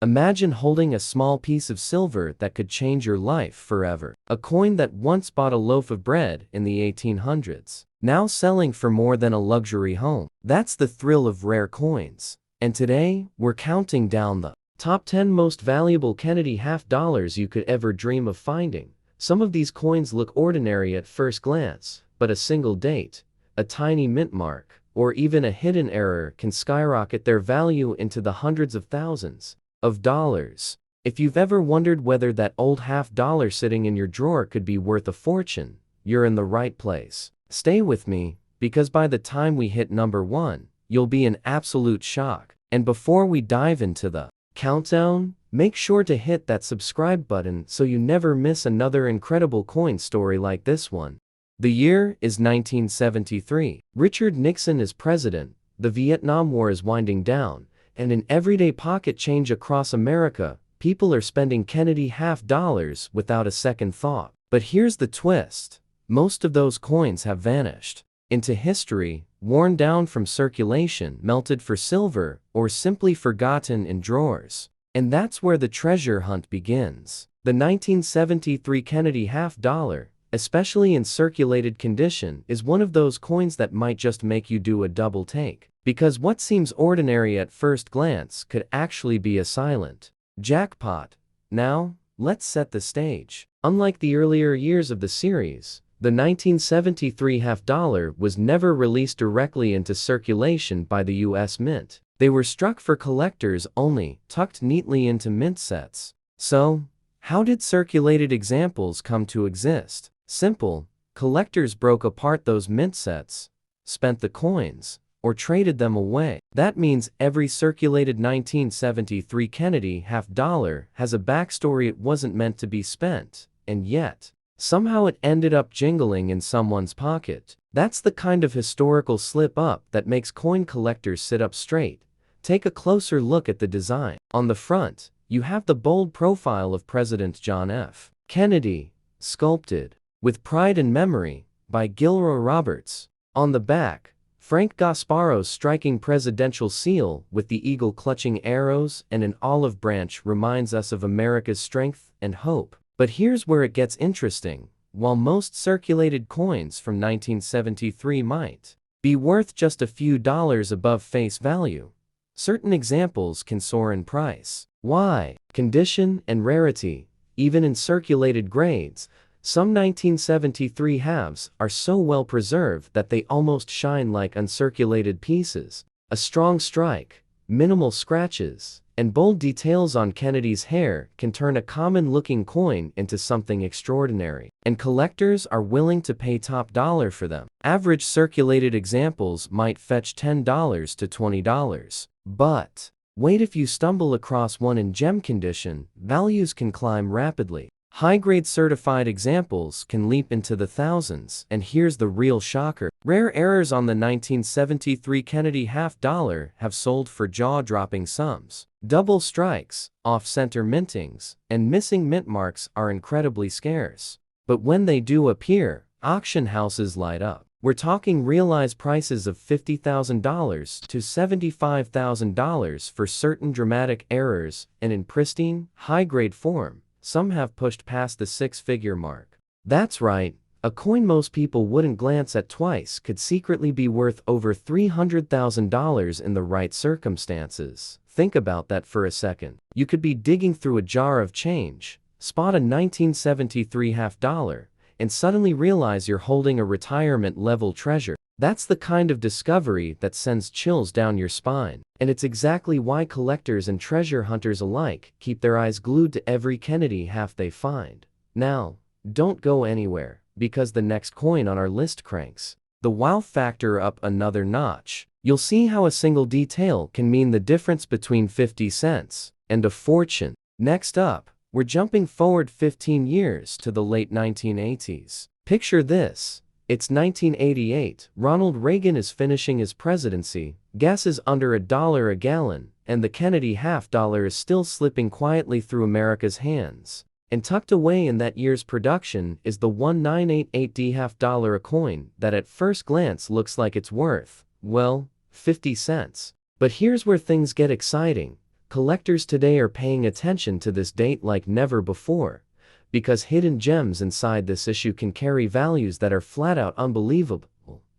Imagine holding a small piece of silver that could change your life forever. A coin that once bought a loaf of bread in the 1800s, now selling for more than a luxury home. That's the thrill of rare coins. And today, we're counting down the top 10 most valuable Kennedy half dollars you could ever dream of finding. Some of these coins look ordinary at first glance, but a single date, a tiny mint mark, or even a hidden error can skyrocket their value into the hundreds of thousands of dollars. If you've ever wondered whether that old half dollar sitting in your drawer could be worth a fortune, you're in the right place. Stay with me, because by the time we hit number 1, you'll be in absolute shock. And before we dive into the countdown, make sure to hit that subscribe button so you never miss another incredible coin story like this one. The year is 1973. Richard Nixon is president, the Vietnam War is winding down, and in everyday pocket change across America, people are spending Kennedy half dollars without a second thought. But here's the twist. Most of those coins have vanished into history, worn down from circulation, melted for silver, or simply forgotten in drawers. And that's where the treasure hunt begins. The 1973 Kennedy half dollar, especially in circulated condition, is one of those coins that might just make you do a double take. Because what seems ordinary at first glance could actually be a silent jackpot. Now, let's set the stage. Unlike the earlier years of the series, the 1973 half dollar was never released directly into circulation by the US Mint. They were struck for collectors only, tucked neatly into mint sets. So, how did circulated examples come to exist? Simple. Collectors broke apart those mint sets, spent the coins, or traded them away. That means every circulated 1973 Kennedy half dollar has a backstory. It wasn't meant to be spent, and yet, somehow it ended up jingling in someone's pocket. That's the kind of historical slip-up that makes coin collectors sit up straight. Take a closer look at the design. On the front, you have the bold profile of President John F. Kennedy, sculpted with pride and memory by Gilroy Roberts. On the back, Frank Gasparo's striking presidential seal with the eagle clutching arrows and an olive branch reminds us of America's strength and hope. But here's where it gets interesting. While most circulated coins from 1973 might be worth just a few dollars above face value, certain examples can soar in price. Why? Condition and rarity. Even in circulated grades, some 1973 halves are so well preserved that they almost shine like uncirculated pieces. A strong strike, minimal scratches, and bold details on Kennedy's hair can turn a common-looking coin into something extraordinary. And collectors are willing to pay top dollar for them. Average circulated examples might fetch $10 to $20. But wait, if you stumble across one in gem condition, values can climb rapidly. High-grade certified examples can leap into the thousands. And here's the real shocker. Rare errors on the 1973 Kennedy half dollar have sold for jaw-dropping sums. Double strikes, off-center mintings, and missing mint marks are incredibly scarce. But when they do appear, auction houses light up. We're talking realized prices of $50,000 to $75,000 for certain dramatic errors, and in pristine, high-grade form, some have pushed past the six-figure mark. That's right, a coin most people wouldn't glance at twice could secretly be worth over $300,000 in the right circumstances. Think about that for a second. You could be digging through a jar of change, spot a 1973 half dollar, and suddenly realize you're holding a retirement-level treasure. That's the kind of discovery that sends chills down your spine. And it's exactly why collectors and treasure hunters alike keep their eyes glued to every Kennedy half they find. Now, don't go anywhere, because the next coin on our list cranks the wow factor up another notch. You'll see how a single detail can mean the difference between 50 cents and a fortune. Next up, we're jumping forward 15 years to the late 1980s. Picture this. It's 1988, Ronald Reagan is finishing his presidency, gas is under $1 a gallon, and the Kennedy half dollar is still slipping quietly through America's hands. And tucked away in that year's production is the 1988 half dollar, a coin that at first glance looks like it's worth, well, 50 cents. But here's where things get exciting. Collectors today are paying attention to this date like never before, because hidden gems inside this issue can carry values that are flat out unbelievable.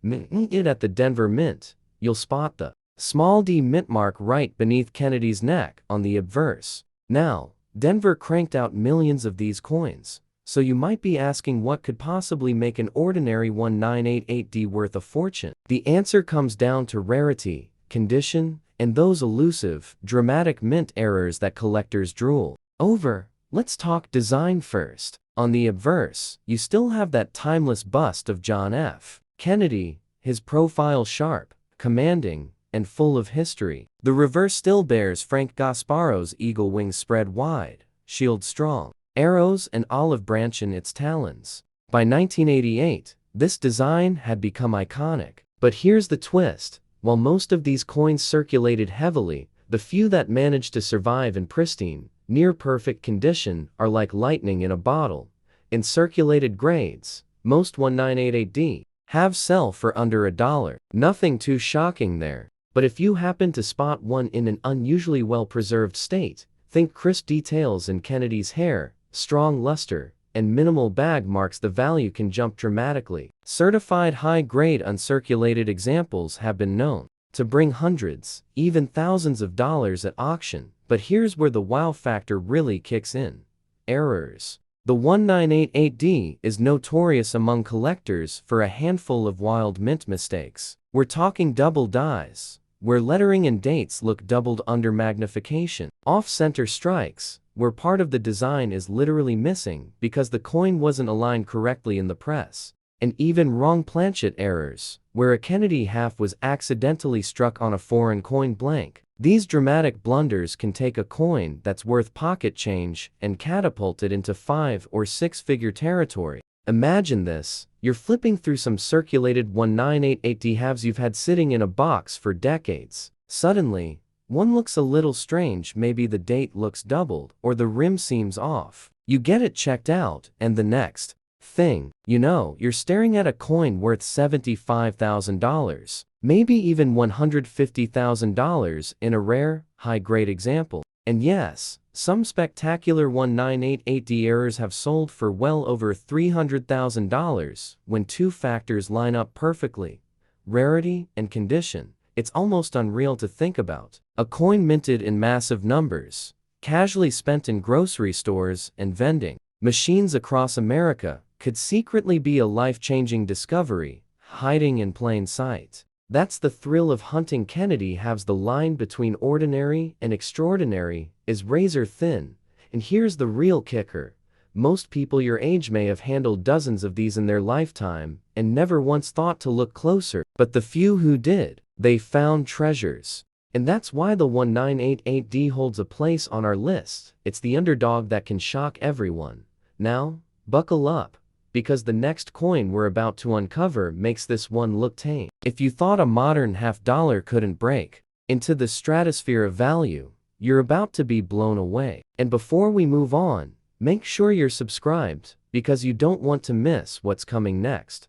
At the Denver Mint, you'll spot the small d mint mark right beneath Kennedy's neck on the obverse. Now, Denver cranked out millions of these coins, so you might be asking what could possibly make an ordinary 1988D worth a fortune. The answer comes down to rarity, condition, and those elusive, dramatic mint errors that collectors drool over. Let's talk design first. On the obverse, you still have that timeless bust of John F. Kennedy, his profile sharp, commanding, and full of history. The reverse still bears Frank Gasparo's eagle wings spread wide, shield strong, arrows and olive branch in its talons. By 1988, this design had become iconic. But here's the twist. While most of these coins circulated heavily, the few that managed to survive in pristine, near-perfect condition are like lightning in a bottle. In circulated grades, most 1988D Halves sell for under $1. Nothing too shocking there. But if you happen to spot one in an unusually well-preserved state, think crisp details in Kennedy's hair, strong luster, and minimal bag marks, the value can jump dramatically. Certified high-grade uncirculated examples have been known to bring hundreds, even thousands of dollars at auction. But here's where the wow factor really kicks in. Errors. The 1988D is notorious among collectors for a handful of wild mint mistakes. We're talking double dies, where lettering and dates look doubled under magnification. Off-center strikes, where part of the design is literally missing because the coin wasn't aligned correctly in the press. And even wrong planchet errors, where a Kennedy half was accidentally struck on a foreign coin blank. These dramatic blunders can take a coin that's worth pocket change and catapult it into 5- or 6-figure territory. Imagine this, you're flipping through some circulated 1988D halves you've had sitting in a box for decades. Suddenly, one looks a little strange, maybe the date looks doubled, or the rim seems off. You get it checked out, and the next thing you know, you're staring at a coin worth $75,000, maybe even $150,000 in a rare, high-grade example. And yes, some spectacular 1988D errors have sold for well over $300,000 when two factors line up perfectly: rarity and condition. It's almost unreal to think about. A coin minted in massive numbers, casually spent in grocery stores and vending machines across America, could secretly be a life-changing discovery, hiding in plain sight. That's the thrill of hunting Kennedy halves. The line between ordinary and extraordinary is razor thin. And here's the real kicker. Most people your age may have handled dozens of these in their lifetime and never once thought to look closer. But the few who did, they found treasures. And that's why the 1988D holds a place on our list. It's the underdog that can shock everyone. Now, buckle up, because the next coin we're about to uncover makes this one look tame. If you thought a modern half-dollar couldn't break into the stratosphere of value, you're about to be blown away. And before we move on, make sure you're subscribed, because you don't want to miss what's coming next.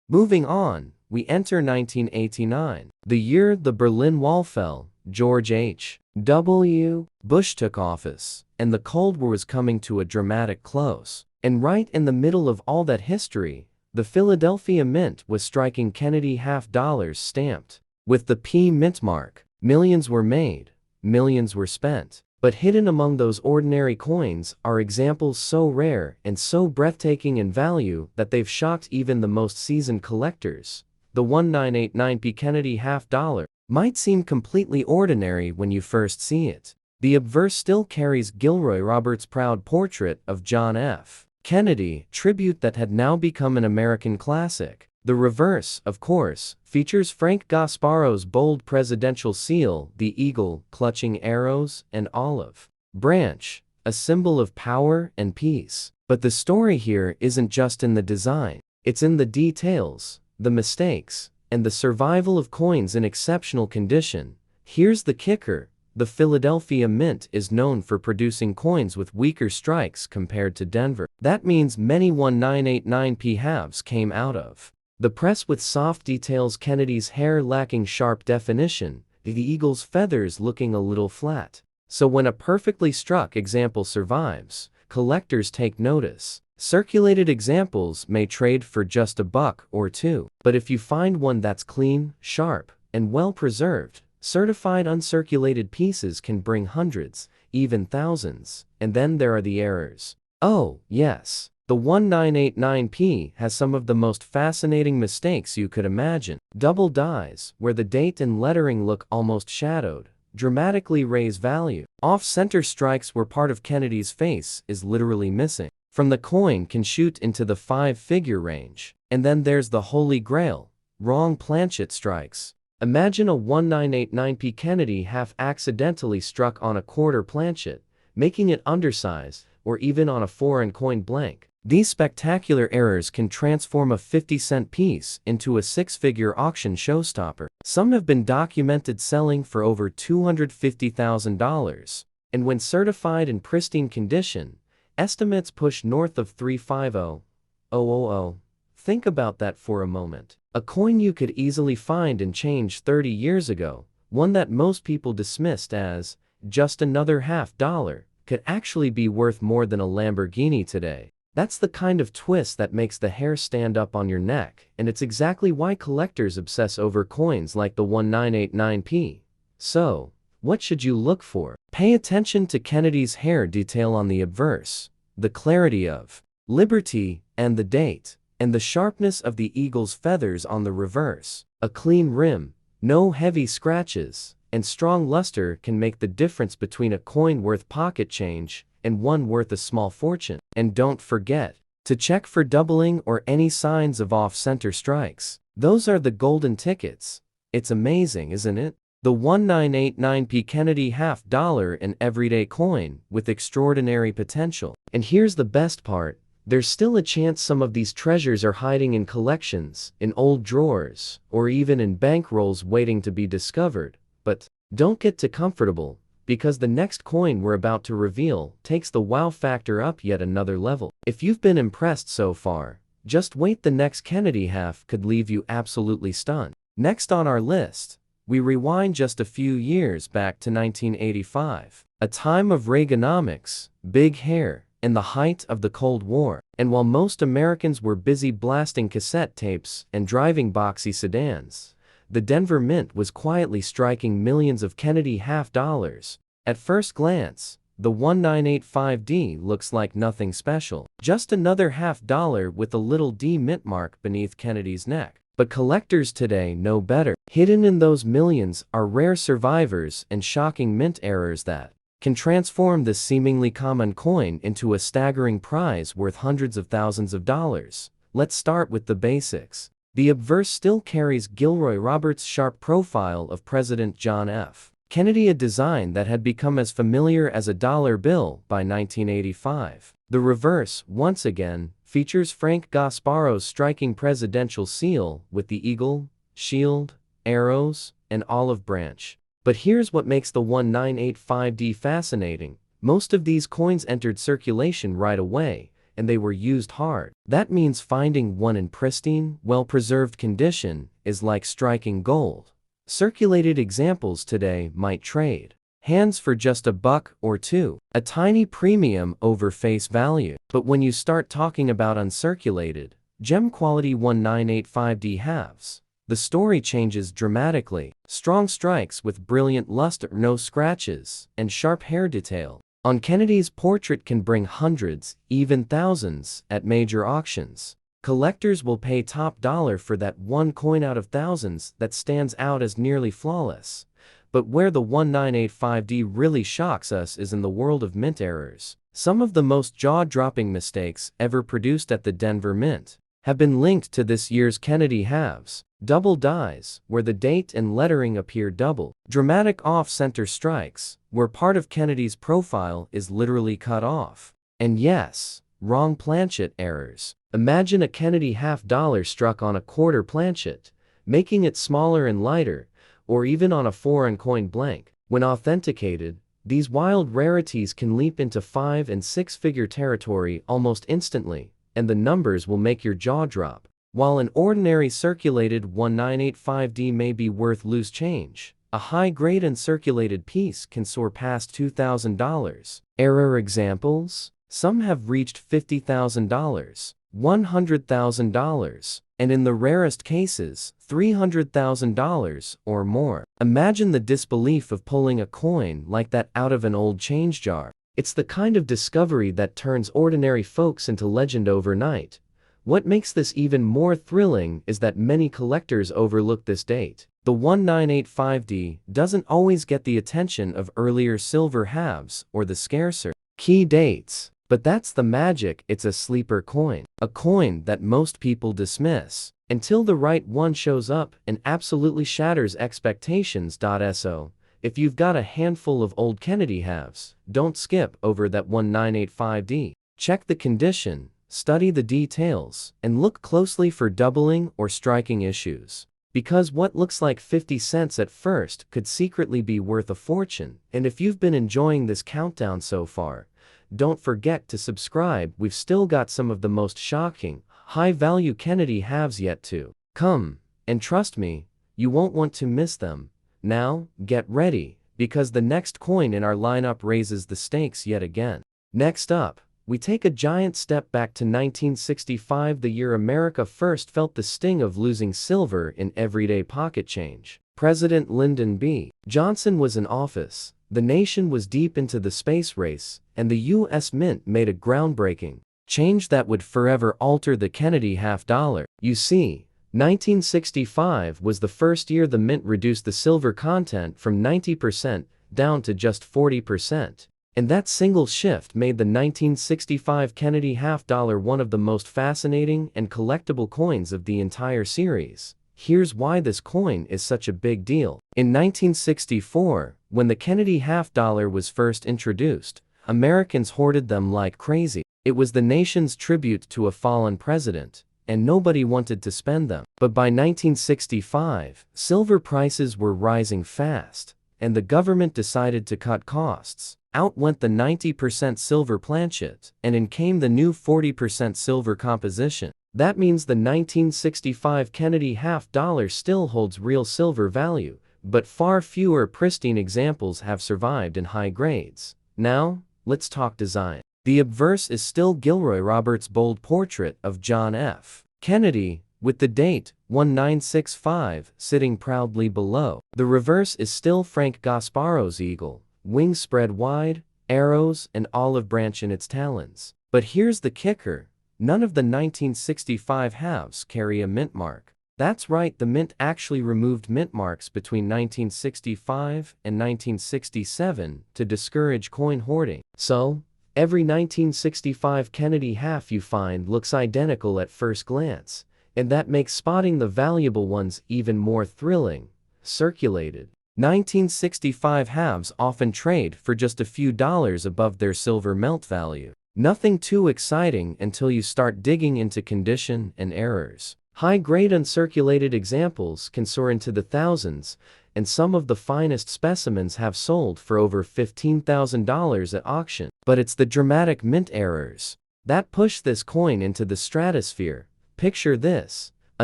Moving on, we enter 1989, the year the Berlin Wall fell. George H.W. Bush took office, and the Cold War was coming to a dramatic close. And right in the middle of all that history, the Philadelphia Mint was striking Kennedy half-dollars stamped with the P mint mark. Millions were made, millions were spent. But hidden among those ordinary coins are examples so rare and so breathtaking in value that they've shocked even the most seasoned collectors. The 1989P Kennedy half-dollar might seem completely ordinary when you first see it. The obverse still carries Gilroy Roberts' proud portrait of John F. Kennedy, tribute that had now become an American classic. The reverse, of course, features Frank Gasparo's bold presidential seal, the eagle clutching arrows and olive branch, a symbol of power and peace. But the story here isn't just in the design. It's in the details, the mistakes, and the survival of coins in exceptional condition. Here's the kicker. The Philadelphia Mint is known for producing coins with weaker strikes compared to Denver. That means many 1989P halves came out of the press with soft details, Kennedy's hair lacking sharp definition, the eagle's feathers looking a little flat. So when a perfectly struck example survives, collectors take notice. Circulated examples may trade for just $1 or $2. But if you find one that's clean, sharp, and well preserved, certified uncirculated pieces can bring hundreds, even thousands. And then there are the errors. Oh, yes. The 1989P has some of the most fascinating mistakes you could imagine. Double dies, where the date and lettering look almost shadowed, dramatically raise value. Off-center strikes where part of Kennedy's face is literally missing from the coin can shoot into the 5-figure range. And then there's the holy grail, wrong planchet strikes. Imagine a 1989P Kennedy half accidentally struck on a quarter planchet, making it undersized, or even on a foreign coin blank. These spectacular errors can transform a 50-cent piece into a 6-figure auction showstopper. Some have been documented selling for over $250,000, and when certified in pristine condition, estimates push north of $350,000. Think about that for a moment. A coin you could easily find and change 30 years ago, one that most people dismissed as just another $50, could actually be worth more than a Lamborghini today. That's the kind of twist that makes the hair stand up on your neck, and it's exactly why collectors obsess over coins like the 1989P. So, what should you look for? Pay attention to Kennedy's hair detail on the obverse, the clarity of Liberty and the date, and the sharpness of the eagle's feathers on the reverse. A clean rim, no heavy scratches, and strong luster can make the difference between a coin worth pocket change and one worth a small fortune. And don't forget to check for doubling or any signs of off-center strikes. Those are the golden tickets. It's amazing, isn't it? The 1989P Kennedy $50 an everyday coin with extraordinary potential. And here's the best part. There's still a chance some of these treasures are hiding in collections, in old drawers, or even in bankrolls waiting to be discovered. But don't get too comfortable, because the next coin we're about to reveal takes the wow factor up yet another level. If you've been impressed so far, just wait, the next Kennedy half could leave you absolutely stunned. Next on our list, we rewind just a few years back to 1985, a time of Reaganomics, big hair, and the height of the Cold War. And while most Americans were busy blasting cassette tapes and driving boxy sedans, the Denver Mint was quietly striking millions of Kennedy $50. At first glance, the 1985D looks like nothing special. Just another $50 with a little D mint mark beneath Kennedy's neck. But collectors today know better. Hidden in those millions are rare survivors and shocking mint errors that can transform this seemingly common coin into a staggering prize worth hundreds of thousands of dollars. Let's start with the basics. The obverse still carries Gilroy Roberts' sharp profile of President John F. Kennedy, a design that had become as familiar as a dollar bill by 1985. The reverse, once again, features Frank Gasparo's striking presidential seal with the eagle, shield, arrows, and olive branch. But here's what makes the 1985D fascinating. Most of these coins entered circulation right away, and they were used hard. That means finding one in pristine, well-preserved condition is like striking gold. Circulated examples today might trade hands for just $1 or $2, a tiny premium over face value. But when you start talking about uncirculated, gem-quality 1985D halves, the story changes dramatically. Strong strikes with brilliant luster, no scratches, and sharp hair detail on Kennedy's portrait can bring hundreds, even thousands, at major auctions. Collectors will pay top dollar for that one coin out of thousands that stands out as nearly flawless. But where the 1985D really shocks us is in the world of mint errors. Some of the most jaw-dropping mistakes ever produced at the Denver Mint have been linked to this year's Kennedy halves. Double dies, where the date and lettering appear double. Dramatic off-center strikes, where part of Kennedy's profile is literally cut off. And yes, wrong planchet errors. Imagine a Kennedy $50 struck on a quarter planchet, making it smaller and lighter, or even on a foreign coin blank. When authenticated, these wild rarities can leap into 5- and 6-figure territory almost instantly, and the numbers will make your jaw drop. While an ordinary circulated 1985D may be worth loose change, A high-grade uncirculated piece can soar past $2,000. Rare examples? Some have reached $50,000, $100,000, and in the rarest cases, $300,000 or more. Imagine the disbelief of pulling a coin like that out of an old change jar. It's the kind of discovery that turns ordinary folks into legend overnight. What makes this even more thrilling is that many collectors overlook this date. The 1985D doesn't always get the attention of earlier silver halves or the scarcer key dates. But that's the magic, it's a sleeper coin. A coin that most people dismiss until the right one shows up and absolutely shatters expectations. So, if you've got a handful of old Kennedy halves, don't skip over that 1985D. Check the condition, study the details, and look closely for doubling or striking issues. Because what looks like 50 cents at first could secretly be worth a fortune. And if you've been enjoying this countdown so far, don't forget to subscribe. We've still got some of the most shocking, high-value Kennedy halves yet to come, and trust me, you won't want to miss them. Now, get ready, because the next coin in our lineup raises the stakes yet again. Next up, we take a giant step back to 1965, the year America first felt the sting of losing silver in everyday pocket change. President Lyndon B. Johnson was in office. The nation was deep into the space race, and the U.S. Mint made a groundbreaking change that would forever alter the Kennedy half-dollar. You see, 1965 was the first year the Mint reduced the silver content from 90% down to just 40%. And that single shift made the 1965 Kennedy half-dollar one of the most fascinating and collectible coins of the entire series. Here's why this coin is such a big deal. In 1964, when the Kennedy half-dollar was first introduced, Americans hoarded them like crazy. It was the nation's tribute to a fallen president, and nobody wanted to spend them. But by 1965, silver prices were rising fast, and the government decided to cut costs. Out went the 90% silver planchet, and in came the new 40% silver composition. That means the 1965 Kennedy half-dollar still holds real silver value, but far fewer pristine examples have survived in high grades. Now, let's talk design. The obverse is still Gilroy Roberts' bold portrait of John F. Kennedy, with the date 1965 sitting proudly below. The reverse is still Frank Gasparo's eagle, wings spread wide, arrows and olive branch in its talons. But here's the kicker. None of the 1965 halves carry a mint mark. That's right, the Mint actually removed mint marks between 1965 and 1967 to discourage coin hoarding. So, every 1965 Kennedy half you find looks identical at first glance, and that makes spotting the valuable ones even more thrilling. Circulated 1965 halves often trade for just a few dollars above their silver melt value. Nothing too exciting until you start digging into condition and errors. High-grade uncirculated examples can soar into the thousands, and some of the finest specimens have sold for over $15,000 at auction. But it's the dramatic mint errors that push this coin into the stratosphere. Picture this: a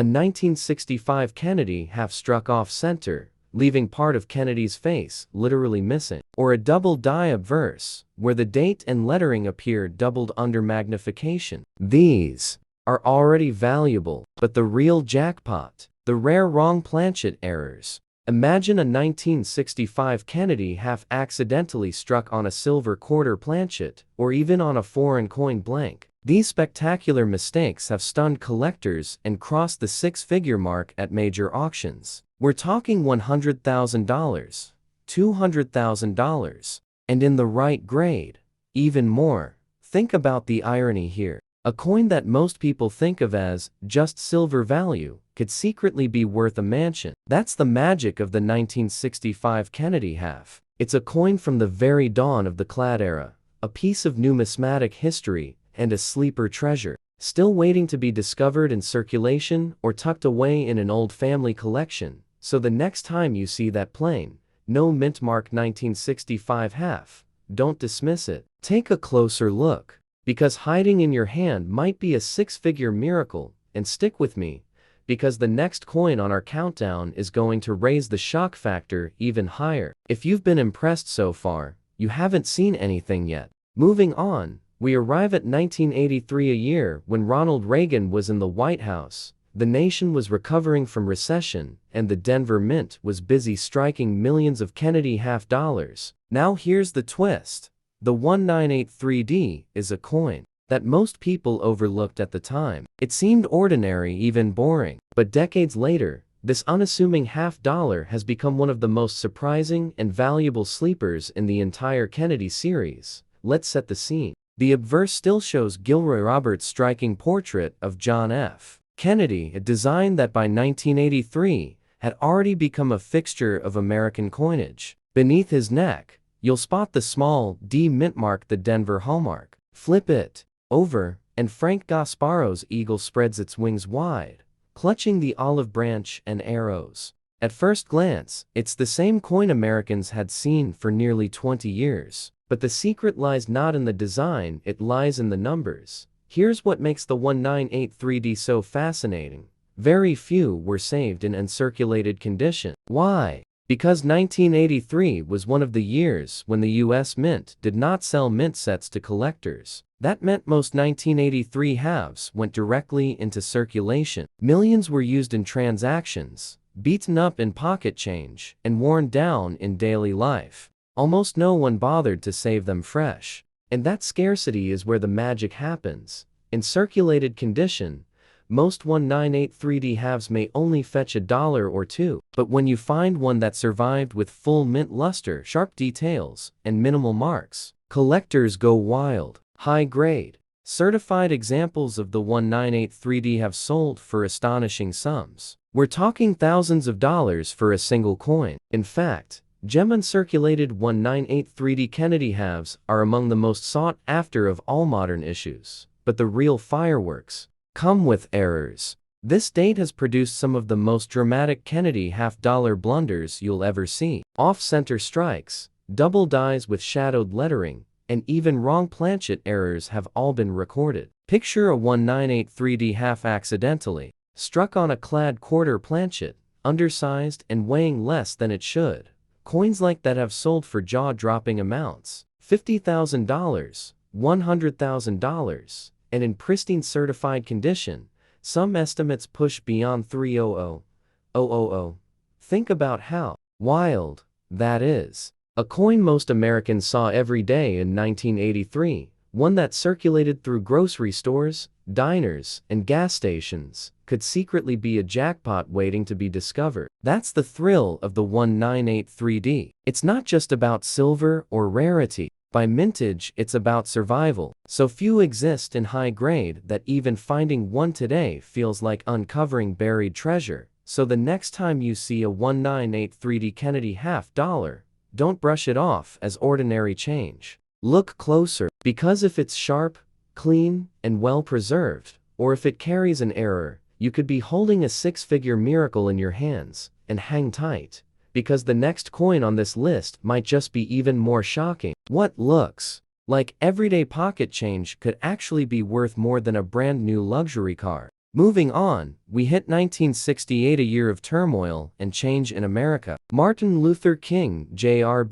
1965 Kennedy half struck off center, leaving part of Kennedy's face literally missing. Or a double die obverse, where the date and lettering appear doubled under magnification. These are already valuable, but the real jackpot, the rare wrong planchet errors. Imagine a 1965 Kennedy half accidentally struck on a silver quarter planchet, or even on a foreign coin blank. These spectacular mistakes have stunned collectors and crossed the six-figure mark at major auctions. We're talking $100,000, $200,000, and in the right grade, even more. Think about the irony here. A coin that most people think of as just silver value could secretly be worth a mansion. That's the magic of the 1965 Kennedy half. It's a coin from the very dawn of the clad era, a piece of numismatic history and a sleeper treasure, still waiting to be discovered in circulation or tucked away in an old family collection. So the next time you see that plain, no-mintmark 1965 half, don't dismiss it. Take a closer look, because hiding in your hand might be a six-figure miracle. And stick with me, because the next coin on our countdown is going to raise the shock factor even higher. If you've been impressed so far, you haven't seen anything yet. Moving on, we arrive at 1983, a year when Ronald Reagan was in the White House. The nation was recovering from recession, and the Denver Mint was busy striking millions of Kennedy half dollars. Now here's the twist. The 1983D is a coin that most people overlooked at the time. It seemed ordinary, even boring. But decades later, this unassuming half dollar has become one of the most surprising and valuable sleepers in the entire Kennedy series. Let's set the scene. The obverse still shows Gilroy Roberts' striking portrait of John F. Kennedy, a design that by 1983 had already become a fixture of American coinage. Beneath his neck, you'll spot the small D mint mark, the Denver hallmark. Flip it over, and Frank Gasparo's eagle spreads its wings wide, clutching the olive branch and arrows. At first glance, it's the same coin Americans had seen for nearly 20 years. But the secret lies not in the design, it lies in the numbers. Here's what makes the 1983D so fascinating. Very few were saved in uncirculated condition. Why? Because 1983 was one of the years when the US Mint did not sell mint sets to collectors. That meant most 1983 halves went directly into circulation. Millions were used in transactions, beaten up in pocket change, and worn down in daily life. Almost no one bothered to save them fresh. And that scarcity is where the magic happens. In circulated condition, most 1983D halves may only fetch $1 or $2. But when you find one that survived with full mint luster, sharp details, and minimal marks, collectors go wild. High grade, certified examples of the 1983D have sold for astonishing sums. We're talking thousands of dollars for a single coin. In fact, gem uncirculated 1983D Kennedy halves are among the most sought after of all modern issues. But the real fireworks come with errors. This date has produced some of the most dramatic Kennedy half-dollar blunders you'll ever see. Off-center strikes, double dies with shadowed lettering, and even wrong planchet errors have all been recorded. Picture a 1983D half accidentally struck on a clad quarter planchet, undersized and weighing less than it should. Coins like that have sold for jaw-dropping amounts. $50,000, $100,000, and in pristine certified condition, some estimates push beyond $300,000. Think about how wild that is. A coin most Americans saw every day in 1983, one that circulated through grocery stores, diners, and gas stations, could secretly be a jackpot waiting to be discovered. That's the thrill of the 1983D. It's not just about silver or rarity. By mintage, it's about survival. So few exist in high grade that even finding one today feels like uncovering buried treasure. So the next time you see a 1983D Kennedy half dollar, don't brush it off as ordinary change. Look closer, because if it's sharp, clean, and well preserved, or if it carries an error, you could be holding a six-figure miracle in your hands. And hang tight, because the next coin on this list might just be even more shocking. What looks like everyday pocket change could actually be worth more than a brand new luxury car. Moving on, we hit 1968, a year of turmoil and change in America. Martin Luther King, Jr.,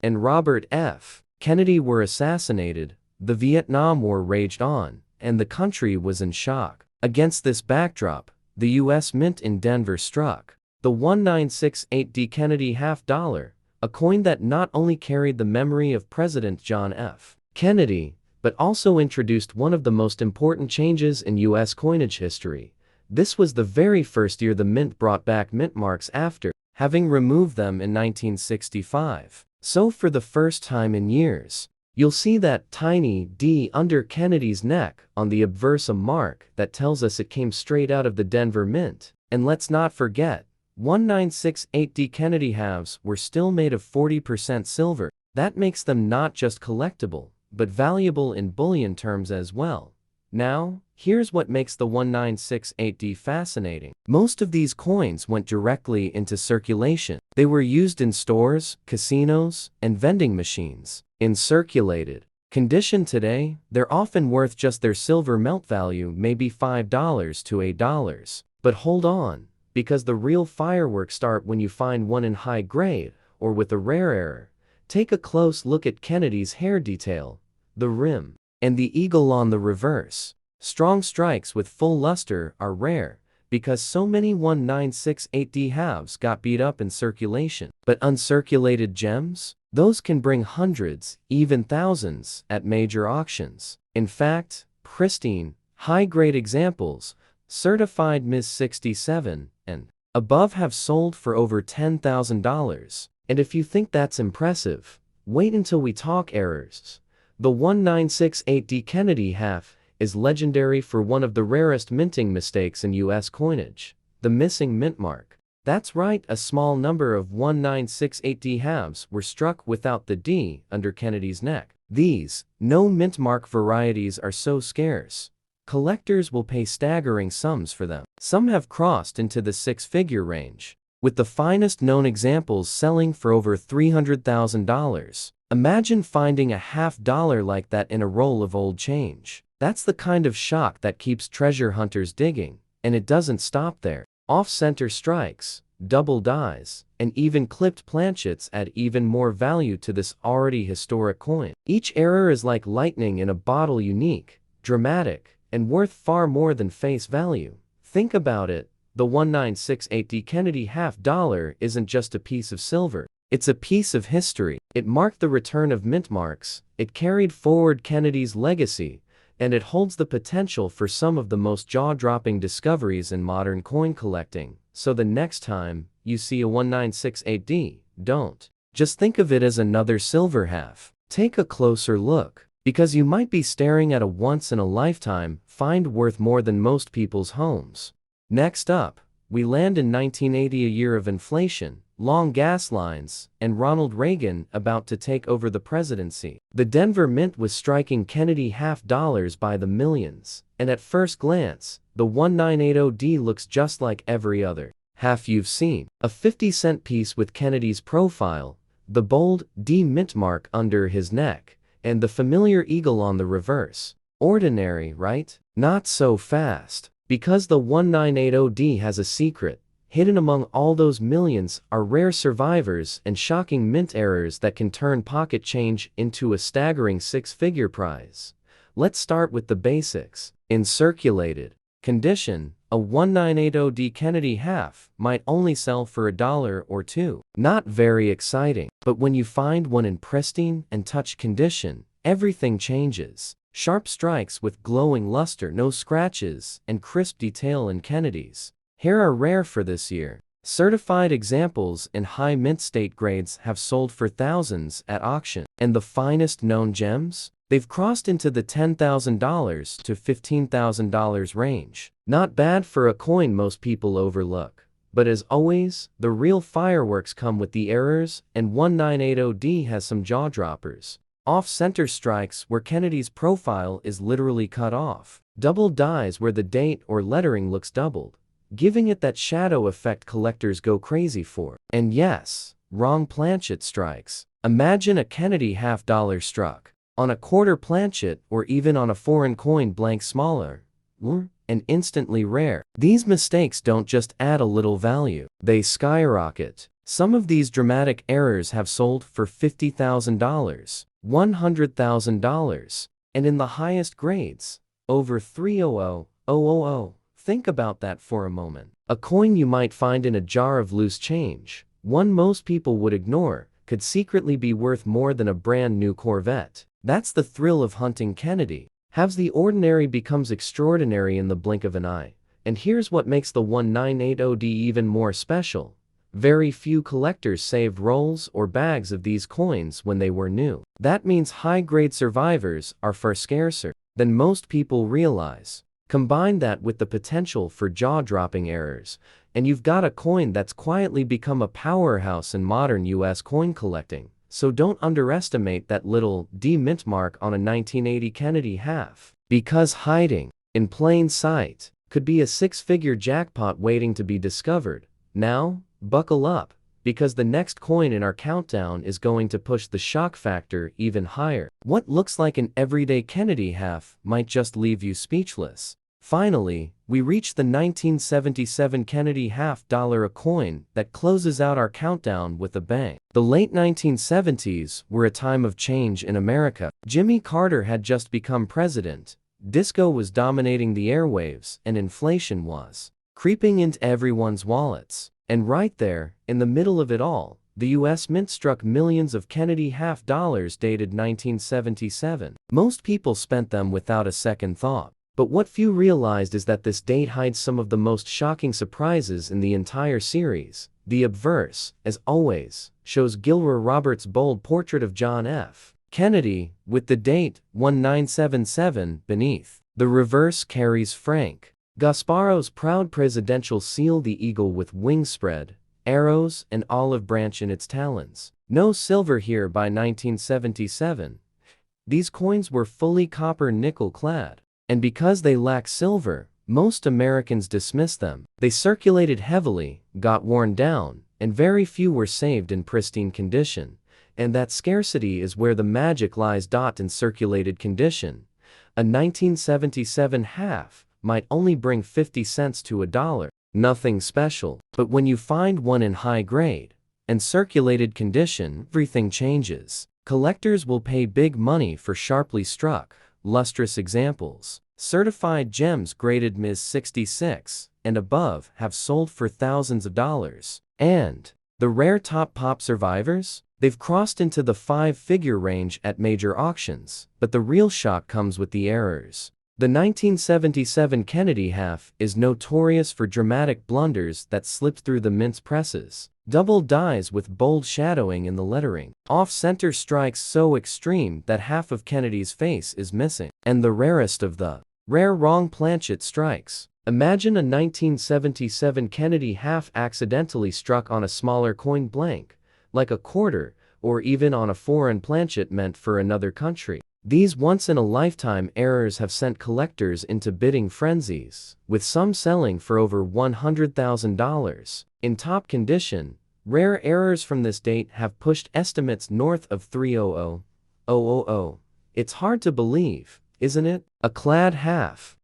and Robert F. Kennedy were assassinated, the Vietnam War raged on, and the country was in shock. Against this backdrop, the U.S. Mint in Denver struck the 1968D Kennedy half dollar, a coin that not only carried the memory of President John F. Kennedy, but also introduced one of the most important changes in U.S. coinage history. This was the very first year the Mint brought back mint marks after having removed them in 1965. So for the first time in years, you'll see that tiny D under Kennedy's neck on the obverse, a mark that tells us it came straight out of the Denver Mint. And let's not forget, 1968D Kennedy halves were still made of 40% silver. That makes them not just collectible, but valuable in bullion terms as well. Now, here's what makes the 1968D fascinating. Most of these coins went directly into circulation. They were used in stores, casinos, and vending machines. In circulated condition today, they're often worth just their silver melt value, maybe $5 to $8. But hold on, because the real fireworks start when you find one in high grade, or with a rare error. Take a close look at Kennedy's hair detail, the rim, and the eagle on the reverse. Strong strikes with full luster are rare, because so many 1968D halves got beat up in circulation. But uncirculated gems? Those can bring hundreds, even thousands, at major auctions. In fact, pristine, high-grade examples, certified Ms. 67 and above have sold for over $10,000. And if you think that's impressive, wait until we talk errors. The 1968D Kennedy half is legendary for one of the rarest minting mistakes in U.S. coinage, the missing mint mark. That's right, a small number of 1968D halves were struck without the D under Kennedy's neck. These no-mintmark varieties are so scarce, collectors will pay staggering sums for them. Some have crossed into the six-figure range, with the finest known examples selling for over $300,000. Imagine finding a $50 like that in a roll of old change. That's the kind of shock that keeps treasure hunters digging, and it doesn't stop there. Off-center strikes, double dies, and even clipped planchets add even more value to this already historic coin. Each error is like lightning in a bottle, unique, dramatic, and worth far more than face value. Think about it. The 1968D Kennedy $50 isn't just a piece of silver. It's a piece of history. It marked the return of mint marks, it carried forward Kennedy's legacy, and it holds the potential for some of the most jaw-dropping discoveries in modern coin collecting. So the next time you see a 1968D, don't just think of it as another silver half. Take a closer look, because you might be staring at a once-in-a-lifetime find worth more than most people's homes. Next up, we land in 1980, a year of inflation, long gas lines, and Ronald Reagan about to take over the presidency. The Denver Mint was striking Kennedy $50 by the millions, and at first glance, the 1980D looks just like every other half you've seen. A 50-cent piece with Kennedy's profile, the bold D mint mark under his neck, and the familiar eagle on the reverse. Ordinary, right? Not so fast. Because the 1980D has a secret. Hidden among all those millions are rare survivors and shocking mint errors that can turn pocket change into a staggering six-figure prize. Let's start with the basics. In circulated condition, a 1980D Kennedy half might only sell for $1 or $2. Not very exciting. But when you find one in pristine and touch condition, everything changes. Sharp strikes with glowing luster, no scratches, and crisp detail in Kennedy's hair are rare for this year. Certified examples in high mint state grades have sold for thousands at auction. And the finest known gems? They've crossed into the $10,000 to $15,000 range. Not bad for a coin most people overlook. But as always, the real fireworks come with the errors, and 1980D has some jaw-droppers. Off-center strikes where Kennedy's profile is literally cut off. Double dies where the date or lettering looks doubled, giving it that shadow effect collectors go crazy for. And yes, wrong planchet strikes. Imagine a Kennedy $50 struck on a quarter planchet or even on a foreign coin blank smaller, and instantly rare. These mistakes don't just add a little value, they skyrocket. Some of these dramatic errors have sold for $50,000, $100,000, and in the highest grades, over $300,000. Think about that for a moment. A coin you might find in a jar of loose change, one most people would ignore, could secretly be worth more than a brand new Corvette. That's the thrill of hunting Kennedy. Halves, the ordinary becomes extraordinary in the blink of an eye. And here's what makes the 1980D even more special. Very few collectors saved rolls or bags of these coins when they were new. That means high-grade survivors are far scarcer than most people realize. Combine that with the potential for jaw-dropping errors, and you've got a coin that's quietly become a powerhouse in modern US coin collecting. So don't underestimate that little D mint mark on a 1980 Kennedy half. Because hiding in plain sight could be a six-figure jackpot waiting to be discovered. Now, buckle up, because the next coin in our countdown is going to push the shock factor even higher. What looks like an everyday Kennedy half might just leave you speechless. Finally, we reach the 1977 Kennedy $50, a coin that closes out our countdown with a bang. The late 1970s were a time of change in America. Jimmy Carter had just become president, disco was dominating the airwaves, and inflation was creeping into everyone's wallets. And right there, in the middle of it all, the US Mint struck millions of Kennedy $50 dated 1977. Most people spent them without a second thought. But what few realized is that this date hides some of the most shocking surprises in the entire series. The obverse, as always, shows Gilroy Roberts' bold portrait of John F. Kennedy, with the date 1977 beneath. The reverse carries Frank Gasparo's proud presidential seal, the eagle with wings spread, arrows, and olive branch in its talons. No silver here by 1977. These coins were fully copper nickel clad. And because they lack silver, most Americans dismiss them. They circulated heavily, got worn down, and very few were saved in pristine condition. And that scarcity is where the magic lies. In circulated condition, a 1977 half might only bring 50 cents to $1. Nothing special. But when you find one in high grade and circulated condition, everything changes. Collectors will pay big money for sharply struck, lustrous examples. Certified gems graded Ms. 66 and above have sold for thousands of dollars. And the rare top pop survivors? They've crossed into the five-figure range at major auctions. But the real shock comes with the errors. The 1977 Kennedy half is notorious for dramatic blunders that slipped through the mint's presses. Double dies with bold shadowing in the lettering. Off-center strikes so extreme that half of Kennedy's face is missing. And the rarest of the rare wrong planchet strikes. Imagine a 1977 Kennedy half accidentally struck on a smaller coin blank, like a quarter, or even on a foreign planchet meant for another country. These once-in-a-lifetime errors have sent collectors into bidding frenzies, with some selling for over $100,000. In top condition, rare errors from this date have pushed estimates north of $300,000. It's hard to believe, isn't it? A clad $50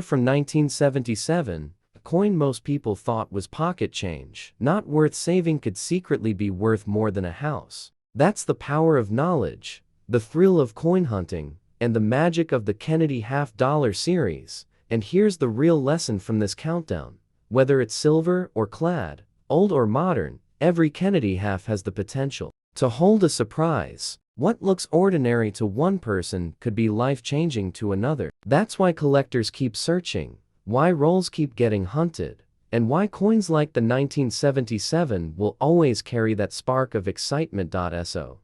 from 1977, a coin most people thought was pocket change, not worth saving, could secretly be worth more than a house. That's the power of knowledge, the thrill of coin hunting, and the magic of the Kennedy $50 series. And here's the real lesson from this countdown. Whether it's silver or clad, old or modern, every Kennedy half has the potential to hold a surprise. What looks ordinary to one person could be life-changing to another. That's why collectors keep searching, why rolls keep getting hunted, and why coins like the 1977 will always carry that spark of excitement. So,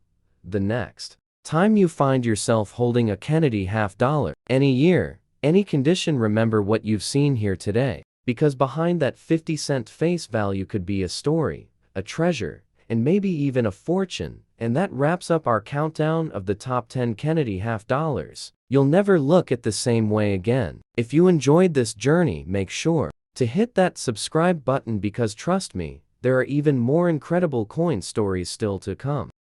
the next time you find yourself holding a Kennedy $50, any year, any condition, remember what you've seen here today. Because behind that 50-cent face value could be a story, a treasure, and maybe even a fortune. And that wraps up our countdown of the top 10 Kennedy $50. You'll never look at the same way again. If you enjoyed this journey, make sure to hit that subscribe button, because trust me, there are even more incredible coin stories still to come.